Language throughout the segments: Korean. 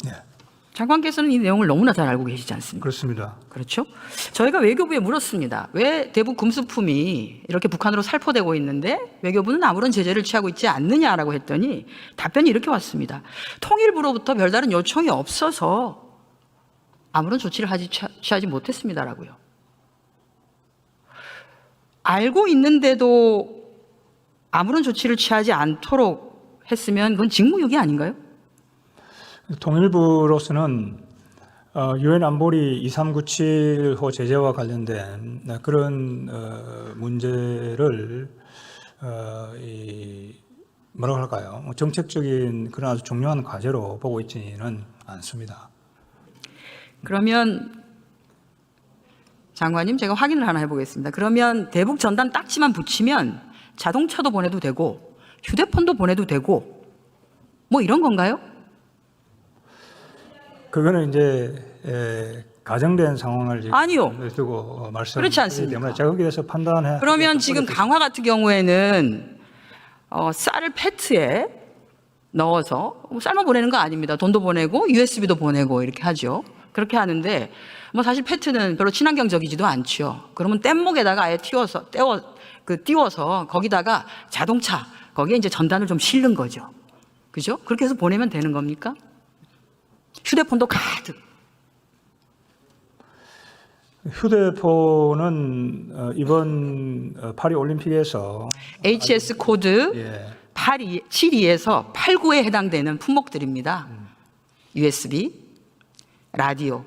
네. 장관께서는 이 내용을 너무나 잘 알고 계시지 않습니까? 그렇습니다. 그렇죠? 저희가 외교부에 물었습니다. 왜 대북 금수품이 이렇게 북한으로 살포되고 있는데 외교부는 아무런 제재를 취하고 있지 않느냐라고 했더니 답변이 이렇게 왔습니다. 통일부로부터 별다른 요청이 없어서 아무런 조치를 취하지 못했습니다라고요. 알고 있는데도 아무런 조치를 취하지 않도록 했으면 그건 직무유기 아닌가요? 통일부로서는 유엔 안보리 2397호 제재와 관련된 그런 문제를 뭐라고 할까요? 정책적인 그런 아주 중요한 과제로 보고 있지는 않습니다. 그러면 장관님, 제가 확인을 하나 해보겠습니다. 그러면 대북 전단 딱지만 붙이면 자동차도 보내도 되고 휴대폰도 보내도 되고 뭐 이런 건가요? 그거는 이제 가정된 상황을 아니요. 두고 말씀드리기 그렇지 않습니까? 때문에 제가 거기에 대해서 판단해. 그러면 지금 강화 같은 경우에는 쌀을 페트에 넣어서 삶아 보내는 거 아닙니다. 돈도 보내고 USB도 보내고 이렇게 하죠. 그렇게 하는데 뭐 사실 페트는 별로 친환경적이지도 않죠. 그러면 뗏목에다가 아예 띄워서 거기다가 자동차 거기에 이제 전단을 좀 실는 거죠. 그죠? 그렇게 해서 보내면 되는 겁니까? 휴대폰도 가득. 휴대폰은 이번 파리 올림픽에서 HS 코드 예. 72에서 89에 해당되는 품목들입니다. USB, 라디오.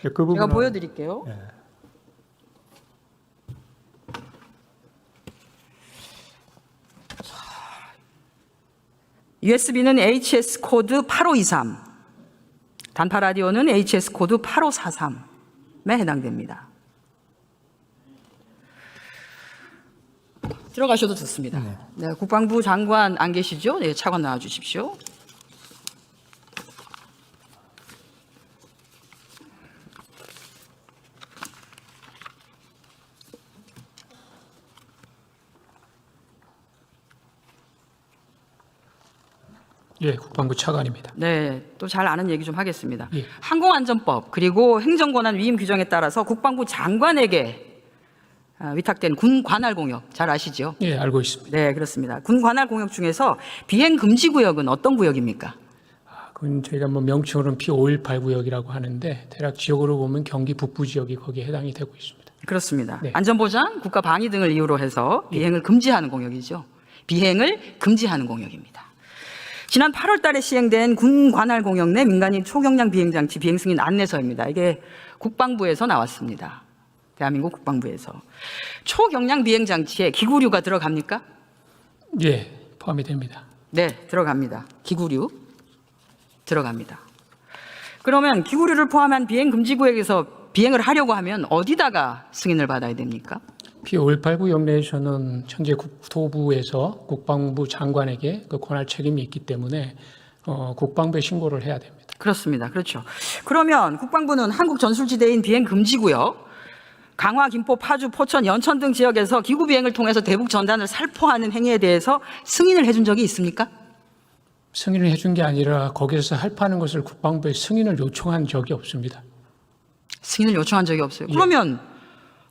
그 제가 부분은 보여드릴게요. 예. USB는 HS 코드 8523, 단파 라디오는 HS 코드 8543에 해당됩니다. 들어가셔도 좋습니다. 네, 국방부 장관 안 계시죠? 네, 차관 나와 주십시오. 예, 국방부 차관입니다. 네, 또 잘 아는 얘기 좀 하겠습니다. 예. 항공안전법 그리고 행정권한 위임 규정에 따라서 국방부 장관에게 위탁된 군 관할 공역 잘 아시죠? 예, 알고 있습니다. 네, 그렇습니다. 군 관할 공역 중에서 비행 금지 구역은 어떤 구역입니까? 그건 저희가 뭐 명칭으로는 P518 구역이라고 하는데 대략 지역으로 보면 경기 북부 지역이 거기에 해당이 되고 있습니다. 그렇습니다. 네. 안전보장, 국가 방위 등을 이유로 해서 비행을 금지하는 공역이죠. 비행을 금지하는 공역입니다. 지난 8월 달에 시행된 군 관할 공역 내 민간인 초경량 비행장치 비행 승인 안내서입니다. 이게 국방부에서 나왔습니다. 대한민국 국방부에서. 초경량 비행장치에 기구류가 들어갑니까? 예, 포함이 됩니다. 네, 들어갑니다. 기구류 들어갑니다. 그러면 기구류를 포함한 비행 금지 구역에서 비행을 하려고 하면 어디다가 승인을 받아야 됩니까? P518 구역 내에서는 현재 국토부에서 국방부 장관에게 그 권할 책임이 있기 때문에 국방부에 신고를 해야 됩니다. 그렇습니다. 그렇죠. 그러면 국방부는 한국 전술지대인 비행 금지 구역, 강화, 김포, 파주, 포천, 연천 등 지역에서 기구 비행을 통해서 대북 전단을 살포하는 행위에 대해서 승인을 해준 적이 있습니까? 승인을 해준 게 아니라 거기에서 살포하는 것을 국방부에 승인을 요청한 적이 없습니다. 승인을 요청한 적이 없어요. 그러면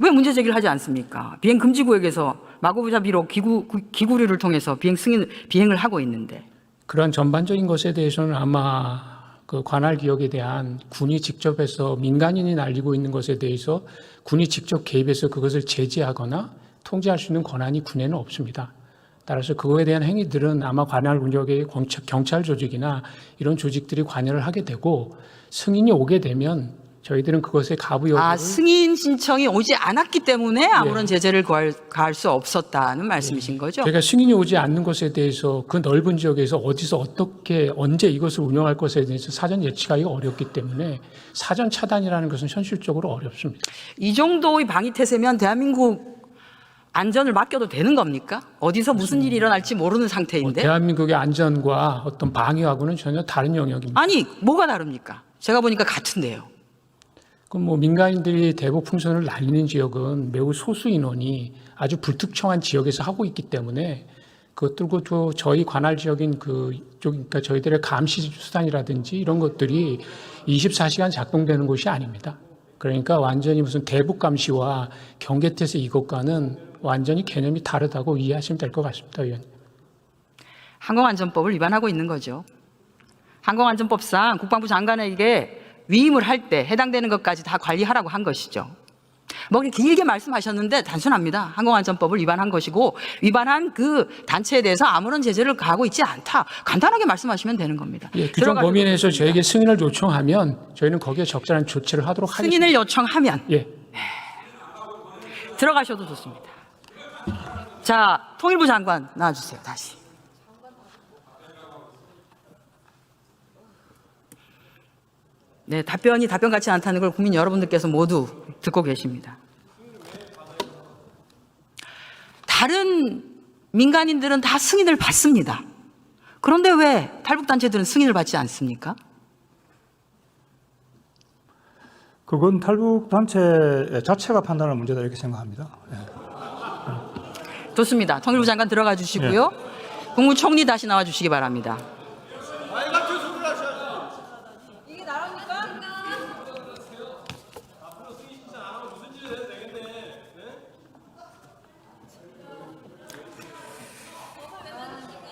왜 문제 제기를 하지 않습니까? 비행 금지 구역에서 마구잡이로 기구류를 통해서 비행을 하고 있는데. 그런 전반적인 것에 대해서는 아마 그 관할 기역에 대한 군이 직접 해서 민간인이 날리고 있는 것에 대해서 군이 직접 개입해서 그것을 제재하거나 통제할 수 있는 권한이 군에는 없습니다. 따라서 그거에 대한 행위들은 아마 관할 군역의 경찰 조직이나 이런 조직들이 관여를 하게 되고 승인이 오게 되면 저희들은 그것의 가부 여부를 승인 신청이 오지 않았기 때문에 아무런 제재를 가할 수 없었다는 말씀이신 거죠? 저희가 승인이 오지 않는 것에 대해서 그 넓은 지역에서 어디서 어떻게 언제 이것을 운영할 것에 대해서 사전 예측하기가 어렵기 때문에 사전 차단이라는 것은 현실적으로 어렵습니다. 이 정도의 방위 태세면 대한민국 안전을 맡겨도 되는 겁니까? 어디서 무슨 일이 일어날지 모르는 상태인데. 대한민국의 안전과 어떤 방위하고는 전혀 다른 영역입니다. 아니, 뭐가 다릅니까? 제가 보니까 같은데요. 그럼 뭐 민간인들이 대북 풍선을 날리는 지역은 매우 소수 인원이 아주 불특정한 지역에서 하고 있기 때문에 그것들고 또 저희 관할 지역인 그러니까 저희들의 감시 수단이라든지 이런 것들이 24시간 작동되는 곳이 아닙니다. 그러니까 완전히 무슨 대북 감시와 경계태세 이것과는 완전히 개념이 다르다고 이해하시면 될 것 같습니다, 의원님. 항공안전법을 위반하고 있는 거죠. 항공안전법상 국방부 장관에게 위임을 할 때 해당되는 것까지 다 관리하라고 한 것이죠. 뭐 길게 말씀하셨는데 단순합니다. 항공안전법을 위반한 것이고 위반한 그 단체에 대해서 아무런 제재를 가하고 있지 않다. 간단하게 말씀하시면 되는 겁니다. 예, 규정 범위 내에서 저에게 승인을 요청하면 저희는 거기에 적절한 조치를 하도록 하겠습니다. 승인을 요청하면 예. 들어가셔도 좋습니다. 자, 통일부 장관 나와주세요. 다시. 네, 답변이 답변 같지 않다는 걸 국민 여러분들께서 모두 듣고 계십니다. 다른 민간인들은 다 승인을 받습니다. 그런데 왜 탈북단체들은 승인을 받지 않습니까? 그건 탈북 단체 자체가 판단할 문제다 이렇게 생각합니다. 좋습니다. 통일부 장관 들어가 주시고요. 국무총리 다시 나와 주시기 바랍니다.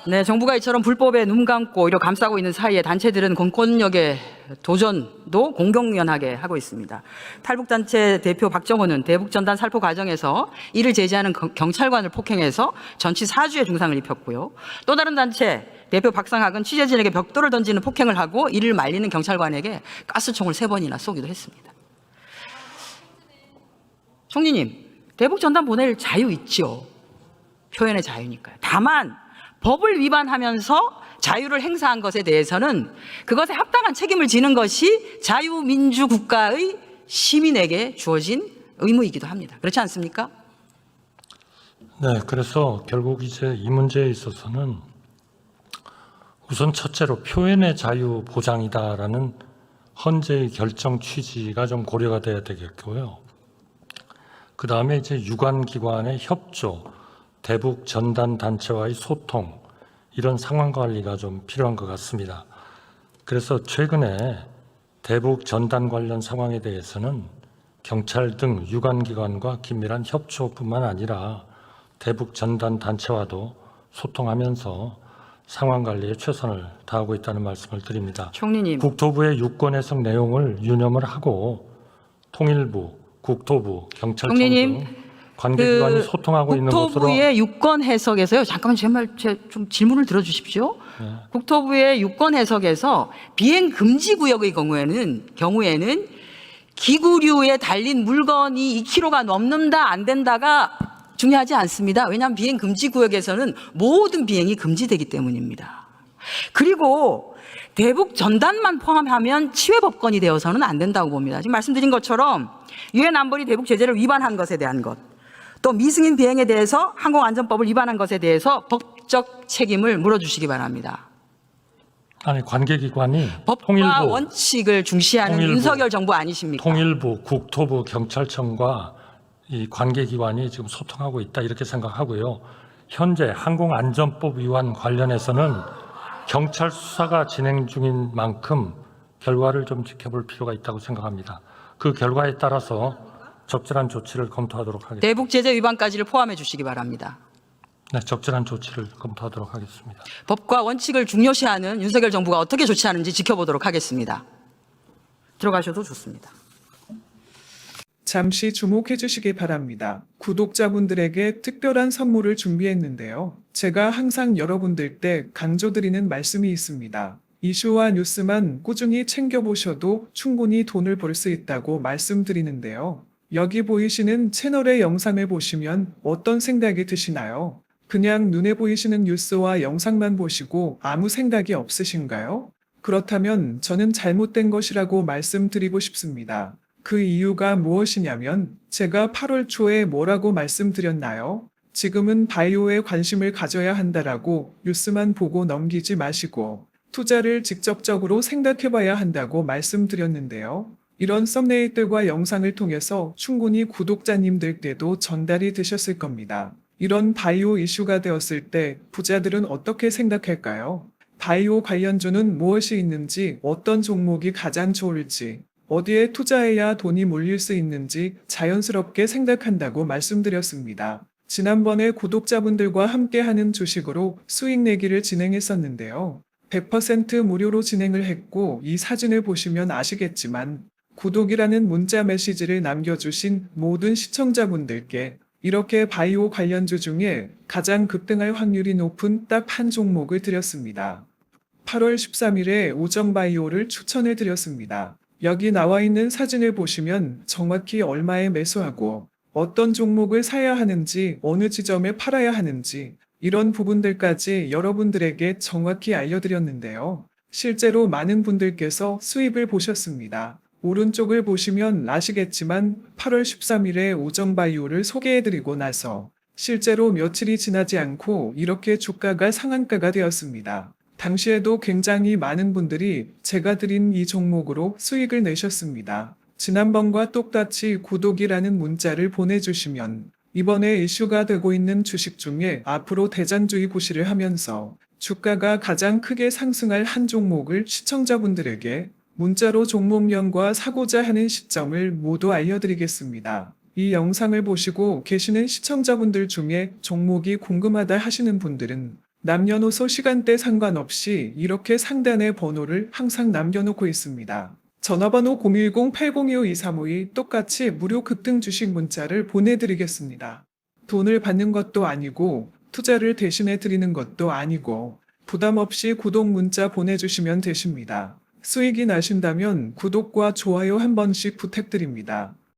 네, 정부가 이처럼 불법에 눈 감고 오히려 감싸고 있는 사이에 단체들은 공권력의 도전도 공공연하게 하고 있습니다. 탈북단체 대표 박정호는 대북전단 살포 과정에서 이를 제지하는 경찰관을 폭행해서 전치 4주의 중상을 입혔고요. 또 다른 단체 대표 박상학은 취재진에게 벽돌을 던지는 폭행을 하고 이를 말리는 경찰관에게 가스총을 3번이나 쏘기도 했습니다. 총리님, 대북전단 보낼 자유 있죠. 표현의 자유니까요. 다만 법을 위반하면서 자유를 행사한 것에 대해서는 그것에 합당한 책임을 지는 것이 자유민주국가의 시민에게 주어진 의무이기도 합니다. 그렇지 않습니까? 네, 그래서 결국 이제 이 문제에 있어서는 우선 첫째로 표현의 자유 보장이다라는 헌재의 결정 취지가 좀 고려가 돼야 되겠고요. 그 다음에 이제 유관기관의 협조, 대북 전단 단체와의 소통, 이런 상황 관리가 좀 필요한 것 같습니다. 그래서 최근에 대북 전단 관련 상황에 대해서는 경찰 등 유관기관과 긴밀한 협조뿐만 아니라 대북 전단 단체와도 소통하면서 상황 관리에 최선을 다하고 있다는 말씀을 드립니다. 총리님. 국토부의 유권 해석 내용을 유념을 하고 통일부, 국토부, 경찰청 총리님, 등 관계기관이 소통하고 있는 것으로. 국토부의 유권 해석에서요. 잠깐만 좀 질문을 들어주십시오. 네. 국토부의 유권 해석에서 비행 금지 구역의 경우에는 기구류에 달린 물건이 2kg가 넘는다 안 된다가 중요하지 않습니다. 왜냐하면 비행 금지 구역에서는 모든 비행이 금지되기 때문입니다. 그리고 대북 전단만 포함하면 치외 법권이 되어서는 안 된다고 봅니다. 지금 말씀드린 것처럼 유엔 안보리 대북 제재를 위반한 것에 대한 것, 또 미승인 비행에 대해서 항공안전법을 위반한 것에 대해서 법적 책임을 물어주시기 바랍니다. 아니, 관계기관이 법과 통일부, 원칙을 중시하는 통일부, 윤석열 정부 아니십니까? 통일부, 국토부, 경찰청과 이 관계기관이 지금 소통하고 있다 이렇게 생각하고요. 현재 항공안전법 위반 관련해서는 경찰 수사가 진행 중인 만큼 결과를 좀 지켜볼 필요가 있다고 생각합니다. 그 결과에 따라서 적절한 조치를 검토하도록 하겠습니다. 대북 제재 위반까지를 포함해 주시기 바랍니다. 네, 적절한 조치를 검토하도록 하겠습니다. 법과 원칙을 중요시하는 윤석열 정부가 어떻게 조치하는지 지켜보도록 하겠습니다. 들어가셔도 좋습니다. 잠시 주목해 주시기 바랍니다. 구독자분들에게 특별한 선물을 준비했는데요. 제가 항상 여러분들 때 강조드리는 말씀이 있습니다. 이슈와 뉴스만 꾸준히 챙겨보셔도 충분히 돈을 벌 수 있다고 말씀드리는데요. 여기 보이시는 채널의 영상을 보시면 어떤 생각이 드시나요? 그냥 눈에 보이시는 뉴스와 영상만 보시고 아무 생각이 없으신가요? 그렇다면 저는 잘못된 것이라고 말씀드리고 싶습니다. 그 이유가 무엇이냐면 제가 8월 초에 뭐라고 말씀드렸나요? 지금은 바이오에 관심을 가져야 한다라고 뉴스만 보고 넘기지 마시고 투자를 직접적으로 생각해봐야 한다고 말씀드렸는데요. 이런 썸네일들과 영상을 통해서 충분히 구독자님들께도 전달이 되셨을 겁니다. 이런 바이오 이슈가 되었을 때 부자들은 어떻게 생각할까요? 바이오 관련주는 무엇이 있는지, 어떤 종목이 가장 좋을지, 어디에 투자해야 돈이 몰릴 수 있는지 자연스럽게 생각한다고 말씀드렸습니다. 지난번에 구독자분들과 함께하는 주식으로 수익 내기를 진행했었는데요. 100% 무료로 진행을 했고 이 사진을 보시면 아시겠지만 구독이라는 문자 메시지를 남겨주신 모든 시청자분들께 이렇게 바이오 관련주 중에 가장 급등할 확률이 높은 딱 한 종목을 드렸습니다. 8월 13일에 오정바이오를 추천해 드렸습니다. 여기 나와 있는 사진을 보시면 정확히 얼마에 매수하고 어떤 종목을 사야 하는지, 어느 지점에 팔아야 하는지 이런 부분들까지 여러분들에게 정확히 알려드렸는데요. 실제로 많은 분들께서 수입을 보셨습니다. 오른쪽을 보시면 아시겠지만 8월 13일에 오정바이오를 소개해드리고 나서 실제로 며칠이 지나지 않고 이렇게 주가가 상한가가 되었습니다. 당시에도 굉장히 많은 분들이 제가 드린 이 종목으로 수익을 내셨습니다. 지난번과 똑같이 구독이라는 문자를 보내주시면 이번에 이슈가 되고 있는 주식 중에 앞으로 대장주의 구시를 하면서 주가가 가장 크게 상승할 한 종목을 시청자분들에게 문자로 종목명과 사고자 하는 시점을 모두 알려드리겠습니다. 이 영상을 보시고 계시는 시청자분들 중에 종목이 궁금하다 하시는 분들은 남녀노소 시간대 상관없이 이렇게 상단에 번호를 항상 남겨놓고 있습니다. 전화번호 010-8025-2352 똑같이 무료 급등 주식 문자를 보내드리겠습니다. 돈을 받는 것도 아니고 투자를 대신해 드리는 것도 아니고 부담 없이 구독 문자 보내주시면 되십니다. 수익이 나신다면 구독과 좋아요 한 번씩 부탁드립니다.